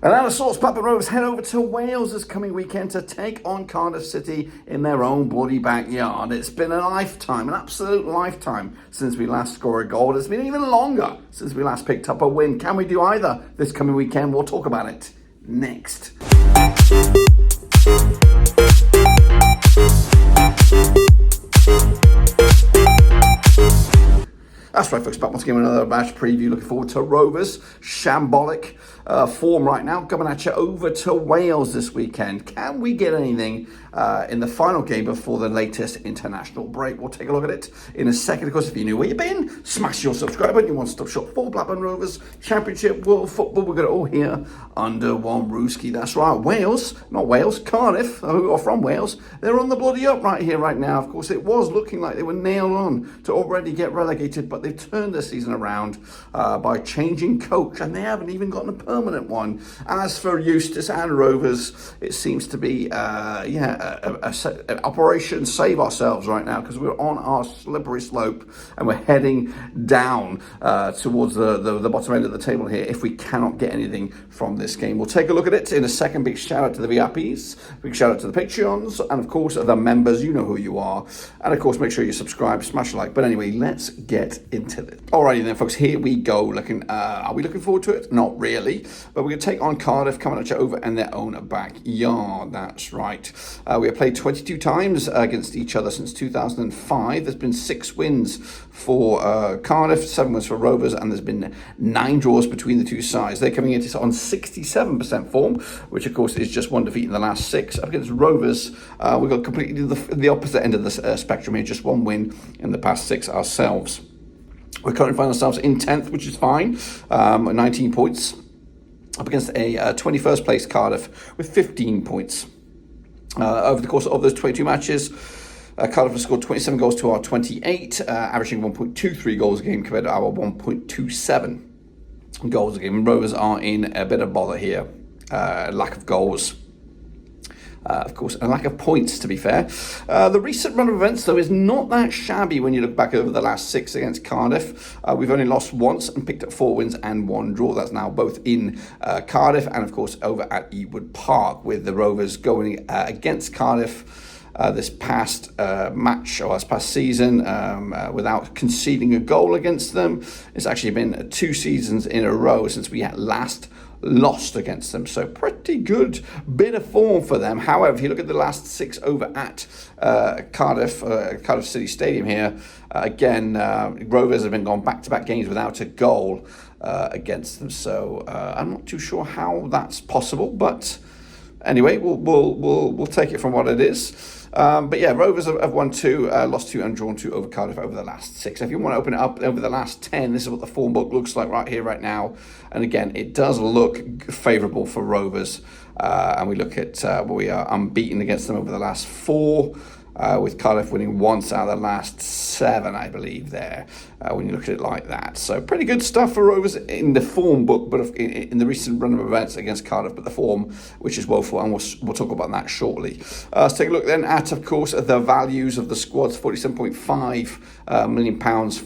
And out of sorts, Blackburn Rovers head over to Wales this coming weekend to take on Cardiff City in their own bloody backyard. It's been a lifetime, an absolute lifetime, since we last scored a goal. It's been even longer since we last picked up a win. Can we do either this coming weekend? We'll talk about it next. That's right, folks, back once again with another match preview. Looking forward to Rovers. Shambolic form right now. Coming at you over to Wales this weekend. Can we get anything in the final game before the latest international break? We'll take a look at it in a second. Of course, if you knew where you've been, smash your subscribe button. You want to stop shop for Blackburn Rovers Championship, World Football. We've got it all here under one rooski. That's right, Wales, not Wales, Cardiff, who are from Wales. They're on the bloody up right here, right now. Of course, it was looking like they were nailed on to already get relegated, but they've turned their season around by changing coach, and they haven't even gotten a permanent one. As for Eustace and Rovers, it seems to be Operation Save Ourselves right now, because we're on our slippery slope and we're heading down towards the bottom end of the table here if we cannot get anything from this game. We'll take a look at it in a second. Big shout out to the VIPs, big shout out to the Patreons, and of course the members. You know who you are, and of course make sure you subscribe, smash a like. But anyway, let's get into it. Alrighty then, folks, here we go. Are we looking forward to it? Not really, but we're going to take on Cardiff, coming at you over in their own backyard. That's right. We have played 22 times against each other since 2005. There's been 6 wins for Cardiff, 7 wins for Rovers, and there's been 9 draws between the two sides. They're coming into on 67% form, which of course is just 1 defeat in the last 6. Up against Rovers, we've got completely the opposite end of the spectrum here, just 1 win in the past 6 ourselves. We currently find ourselves in 10th, which is fine, 19 points, up against a 21st place Cardiff with 15 points. Over the course of those 22 matches, Cardiff has scored 27 goals to our 28, averaging 1.23 goals a game compared to our 1.27 goals a game. Rovers are in a bit of bother here, lack of goals. Of course, and lack of points, to be fair. The recent run of events, though, is not that shabby when you look back over the last 6 against Cardiff. We've only lost once and picked up 4 wins and 1 draw. That's now both in Cardiff and, of course, over at Ewood Park, with the Rovers going against Cardiff this past match, or this past season, without conceding a goal against them. It's actually been 2 seasons in a row since we had last lost against them, so pretty good bit of form for them. However, if you look at the last 6 over at Cardiff City Stadium here, again, Rovers have been gone back-to-back games without a goal against them, so I'm not too sure how that's possible, but anyway, we'll take it from what it is. But yeah, Rovers have won 2, lost 2 and drawn 2 over Cardiff over the last 6. If you want to open it up over the last 10, this is what the form book looks like right here, right now. And again, it does look favourable for Rovers. And we look at we are unbeaten against them over the last 4. With Cardiff winning once out of the last 7, I believe, there, when you look at it like that. So pretty good stuff for Rovers in the form book, but in the recent run of events against Cardiff, but the form, which is woeful, and we'll talk about that shortly. Let's take a look then at, of course, the values of the squads. £47.5 million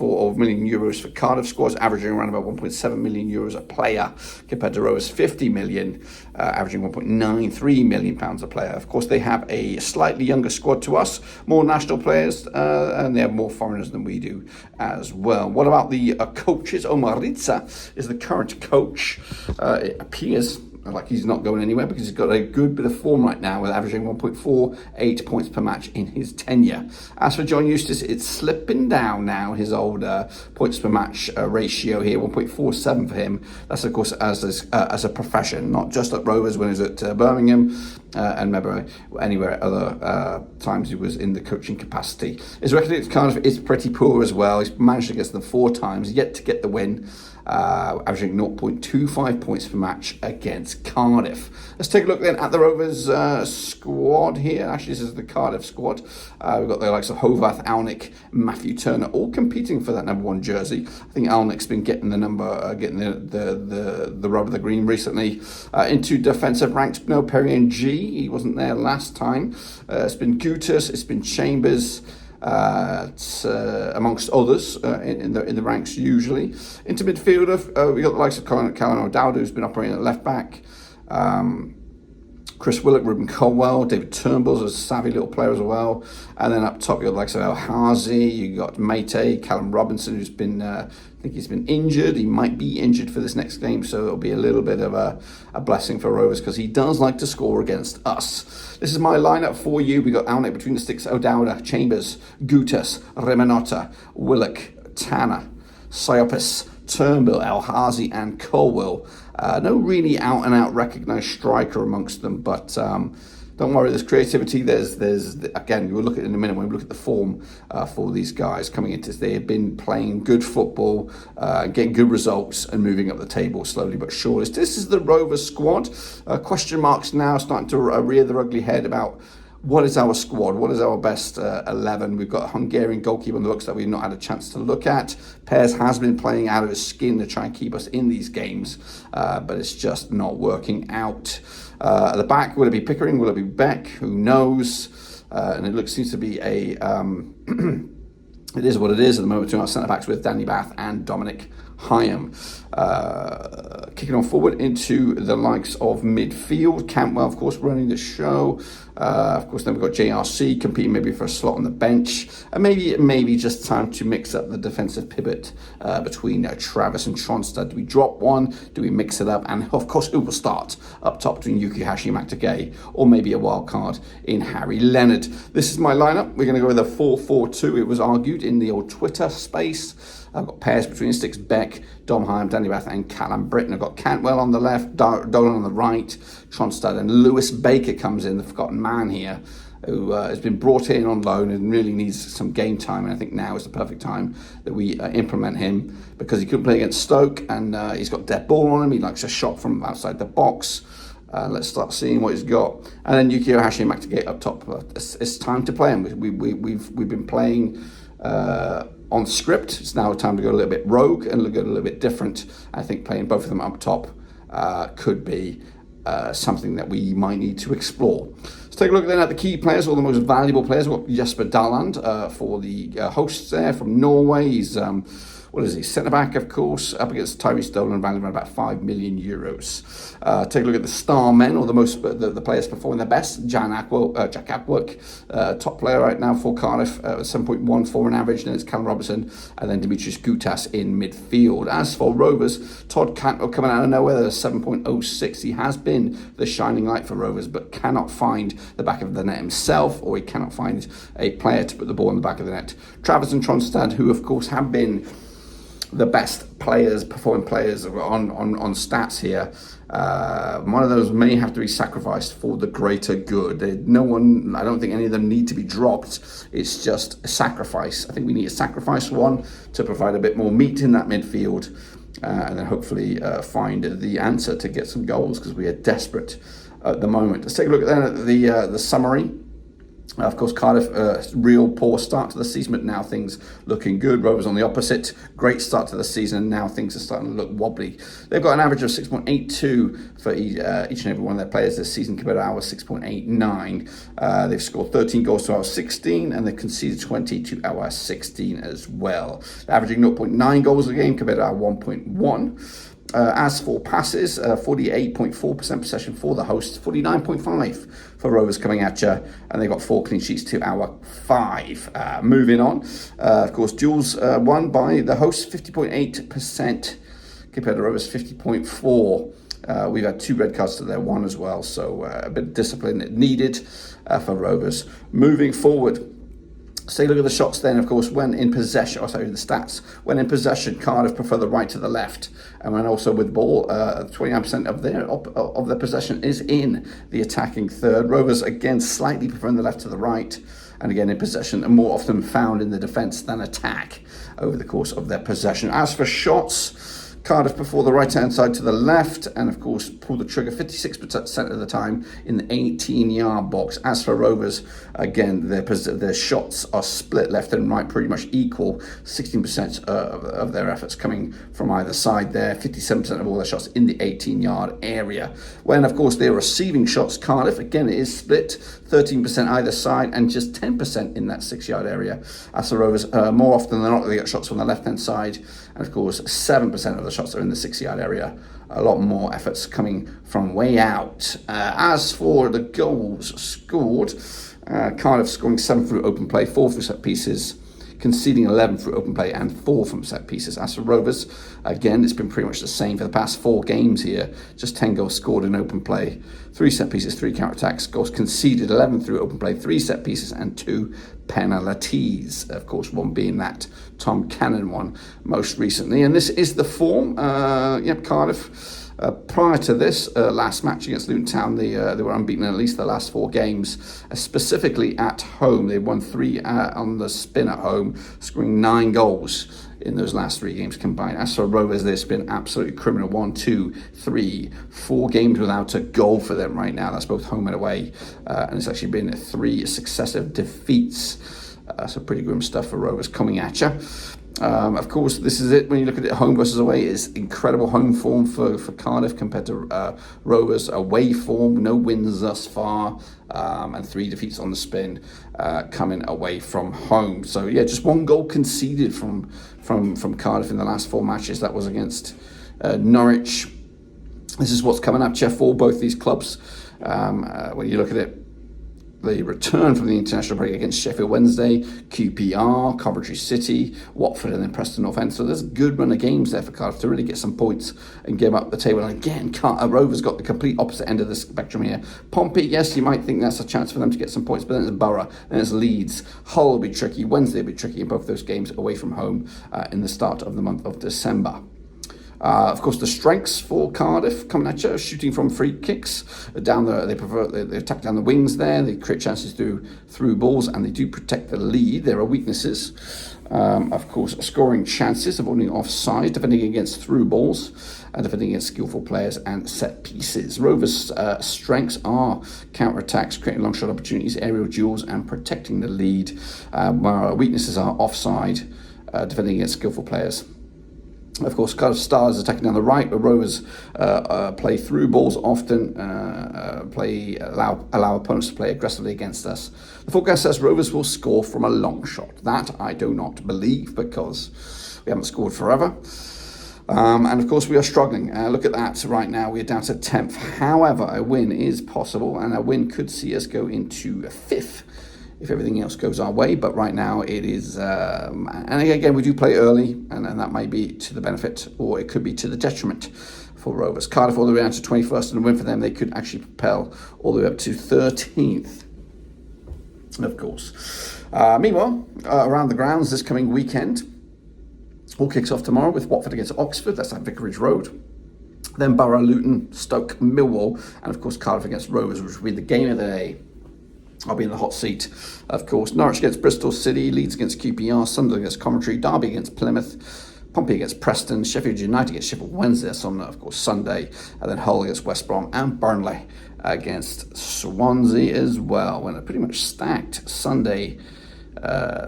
or million euros for Cardiff squads, averaging around about 1.7 million euros a player, compared to Rovers 50 million, averaging 1.93 million pounds a player. Of course, they have a slightly younger squad to us, more national players, and they have more foreigners than we do as well. What about the coaches? Omar Ritza is the current coach. It appears like he's not going anywhere, because he's got a good bit of form right now, with averaging 1.48 points per match in his tenure. As for John Eustace, it's slipping down now, his old points per match ratio here, 1.47 for him. That's, of course, as a profession, not just at Rovers when he was at Birmingham, and remember anywhere other times he was in the coaching capacity. His record at Cardiff is pretty poor as well. He's managed against them 4 times, yet to get the win, averaging 0.25 points per match against Cardiff. Let's take a look then at the Rovers squad here. Actually, this is the Cardiff squad. We've got the likes of Hovath, Alnick, Matthew Turner, all competing for that number 1 jersey. I think Alnick's been getting the number, getting the rub of the green recently. Into defensive ranks, no Perry and G. He wasn't there last time. It's been Gutas, it's been Chambers, amongst others in the ranks usually. Into midfielder, we got the likes of Callum O'Dowd, who's been operating at left back. Chris Willock, Ruben Colwell, David Turnbull's a savvy little player as well. And then up top, you got like El Hazi, you got Mate, Callum Robinson, who's been, I think he's been injured. He might be injured for this next game, so it'll be a little bit of a blessing for Rovers because he does like to score against us. This is my lineup for you. We got Alnwick between the sticks, O'Dowda, Chambers, Gutas, Remanota, Willock, Tanner, Siopis, Turnbull, El Hazi, and Colwell. No really out-and-out recognised striker amongst them, but don't worry, there's creativity. There's again, we'll look at it in a minute when we look at the form for these guys coming into this. They have been playing good football, getting good results, and moving up the table slowly but surely. This is the Rovers squad. Question marks now starting to rear their ugly head about what is our squad? What is our best 11? We've got a Hungarian goalkeeper on the books that we've not had a chance to look at. Pears has been playing out of his skin to try and keep us in these games, but it's just not working out. At the back, will it be Pickering? Will it be Beck? Who knows? And it seems to be a... it is what it is at the moment between our centre-backs with Danny Bath and Dominic Hyam. Kicking on forward into the likes of midfield. Cantwell, of course, running the show. Of course, then we've got JRC competing maybe for a slot on the bench. And maybe just time to mix up the defensive pivot between Travis and Tronstad. Do we drop one? Do we mix it up? And, of course, who will start up top between Yukihashi and Maktagay? Or maybe a wild card in Harry Leonard. This is my lineup. We're going to go with a 4-4-2. It was argued in the old Twitter space. I've got pairs between the sticks, Beck, Dom Hyam, Danny Bath and Callum Britton. I've got Cantwell on the left, Dolan on the right, Tronstad, and Lewis Baker comes in, the forgotten man here, who has been brought in on loan and really needs some game time. And I think now is the perfect time that we implement him because he couldn't play against Stoke and he's got dead ball on him. He likes a shot from outside the box. Let's start seeing what he's got. And then Yukio Hashi and Maktagay up top. It's time to play him. We've been playing... on script. It's now time to go a little bit rogue and look a little bit different. I think playing both of them up top could be something that we might need to explore. Let's take a look then at the key players, or the most valuable players. We've got Jesper Daland for the hosts there from Norway. He's centre-back, of course, up against Tyrese Dolan, valued around about €5 million. Take a look at the star men, or the players performing their best. Jack Ackworth, top player right now for Cardiff, 7.14 on average. Then it's Callum Robinson, and then Dimitris Gutas in midfield. As for Rovers, Todd Cantwell coming out of nowhere, there's 7.06. He has been the shining light for Rovers, but cannot find the back of the net himself, or he cannot find a player to put the ball in the back of the net. Travis and Tronstad, who of course have been the best performing players on stats here. One of those may have to be sacrificed for the greater good. I don't think any of them need to be dropped. It's just a sacrifice. I think we need to sacrifice one to provide a bit more meat in that midfield, and then hopefully find the answer to get some goals because we are desperate at the moment. Let's take a look then at the summary. Of course, Cardiff, real poor start to the season, but now things looking good. Rovers on the opposite, great start to the season, and now things are starting to look wobbly. They've got an average of 6.82 for each and every one of their players this season, compared to ours 6.89. They've scored 13 goals to our 16, and they've conceded 20 to our 16 as well. They're averaging 0.9 goals a game compared to our 1.1. As for passes, 48.4% possession for the hosts, 49.5% for Rovers coming at you, and they've got 4 clean sheets to our 5. Moving on, of course, duels won by the hosts, 50.8% compared to Rovers, 50.4%. We've had 2 red cards to their 1 as well, so a bit of discipline needed for Rovers. Moving forward, let's take a look at the shots then. Of course, when in possession, the stats. When in possession, Cardiff prefer the right to the left. And when also with ball, 29% of their possession is in the attacking third. Rovers, again, slightly preferring the left to the right. And again, in possession, and more often found in the defence than attack over the course of their possession. As for shots, Cardiff prefer the right-hand side to the left, and of course pull the trigger 56% of the time in the 18-yard box. As for Rovers, again, their shots are split left and right, pretty much equal. 16% of their efforts coming from either side there, 57% of all their shots in the 18-yard area. When, of course, they're receiving shots, Cardiff, again, it is split. 13% either side, and just 10% in that 6-yard area. As the Rovers, more often than not, they get shots from the left-hand side, and of course, 7% of the shots are in the 6-yard area. A lot more efforts coming from way out. As for the goals scored, Cardiff scoring 7 through open play, 4 through set pieces, conceding 11 through open play and 4 from set pieces. As for Rovers, again, it's been pretty much the same for the past 4 games here. Just 10 goals scored in open play, 3 set pieces, 3 counter-attacks, goals conceded 11 through open play, 3 set pieces and 2 penalties. Of course, one being that Tom Cannon one most recently. And this is the form. Cardiff. Prior to this last match against Luton Town, they were unbeaten in at least the last 4 games, specifically at home. They won 3 on the spin at home, scoring 9 goals in those last 3 games combined. As for Rovers, they've been absolutely criminal. 1, 2, 3, 4 games without a goal for them right now. That's both home and away. And it's actually been 3 successive defeats. So pretty grim stuff for Rovers coming at you. Of course, this is it. When you look at it, home versus away, it's incredible home form for Cardiff compared to Rovers. Away form, no wins thus far, and 3 defeats on the spin coming away from home. So yeah, just 1 goal conceded from Cardiff in the last 4 matches. That was against Norwich. This is what's coming up, Jeff, for both these clubs. When you look at it, the return from the international break against Sheffield Wednesday, QPR, Cardiff City, Watford, and then Preston North End. So there's a good run of games there for Cardiff to really get some points and get up the table. And again, Rovers got the complete opposite end of the spectrum here. Pompey, yes, you might think that's a chance for them to get some points, but then it's Borough, then it's Leeds. Hull will be tricky, Wednesday will be tricky in both those games away from home in the start of the month of December. Of course, the strengths for Cardiff coming at you, shooting from free kicks down they attack down the wings there. They create chances through balls, and they do protect the lead. There are weaknesses, of course, scoring chances, avoiding offside, defending against through balls, and defending against skillful players and set pieces. Rovers' strengths are counter-attacks, creating long shot opportunities, aerial duels, and protecting the lead. While weaknesses are offside, defending against skillful players. Of course, Cardiff Stars attacking down the right, but Rovers play through balls often, allow opponents to play aggressively against us. The forecast says Rovers will score from a long shot. That I do not believe, because we haven't scored forever. And of course, we are struggling. Look at that right now. We're down to 10th. However, a win is possible, and a win could see us go into 5th. If everything else goes our way, but right now it is, and again, we do play early, and that might be to the benefit, or it could be to the detriment for Rovers. Cardiff all the way down to 21st, and a win for them, they could actually propel all the way up to 13th, of course. Meanwhile, around the grounds this coming weekend, all kicks off tomorrow with Watford against Oxford. That's at Vicarage Road. Then Borough, Luton, Stoke, Millwall, and of course Cardiff against Rovers, which will be the game of the day. I'll be in the hot seat, of course. Norwich against Bristol City, Leeds against QPR, Sunderland against Coventry, Derby against Plymouth, Pompey against Preston, Sheffield United against Sheffield Wednesday, that's on, of course, Sunday, and then Hull against West Brom, and Burnley against Swansea as well. When a pretty much stacked Sunday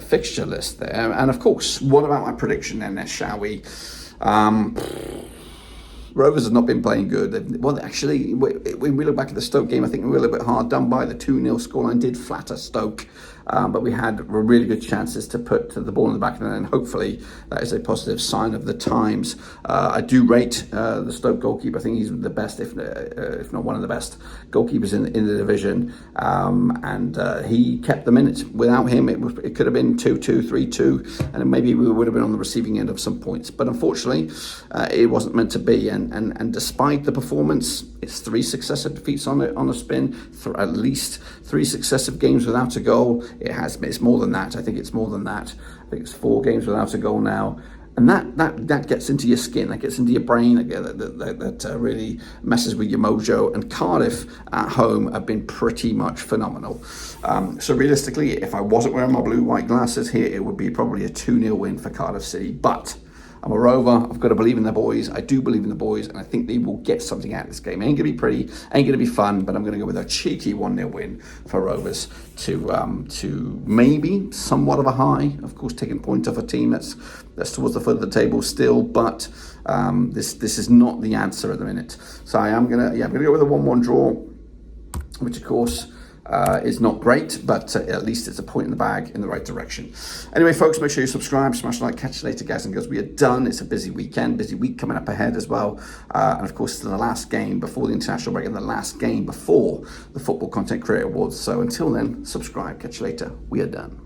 fixture list there. And of course, what about my prediction then, shall we? Rovers have not been playing good. Well, actually, when we look back at the Stoke game, I think we were a little bit hard done by. The 2-0 scoreline did flatter Stoke, but we had really good chances to put the ball in the back of the net, and hopefully that is a positive sign of the times. I do rate the Stoke goalkeeper. I think he's the best, if not one of the best goalkeepers in the division, and he kept them in it. Without him, it could have been 2-2, 3-2, and maybe we would have been on the receiving end of some points. But unfortunately, it wasn't meant to be. And despite the performance, it's 3 successive defeats on a spin, at least 3 successive games without a goal. It's more than that. I think it's more than that. I think it's 4 games without a goal now. And that gets into your skin, that gets into your brain, that really messes with your mojo. And Cardiff at home have been pretty much phenomenal. So realistically, if I wasn't wearing my blue-white glasses here, it would be probably a 2-0 win for Cardiff City. But I'm a Rover. I've got to believe in the boys. I do believe in the boys, and I think they will get something out of this game. It ain't going to be pretty, ain't going to be fun, but I'm going to go with a cheeky 1-0 win for Rovers to maybe somewhat of a high. Of course, taking point off a team that's towards the foot of the table still, but this is not the answer at the minute. So I'm going to go with a 1-1 draw, which of course is not great, but at least it's a point in the bag in the right direction. Anyway, folks, make sure you subscribe, smash the like, catch you later, guys and girls. We are done. It's a busy weekend, busy week coming up ahead as well. And of course, it's the last game before the international break and the last game before the Football Content Creator Awards. So until then, subscribe, catch you later. We are done.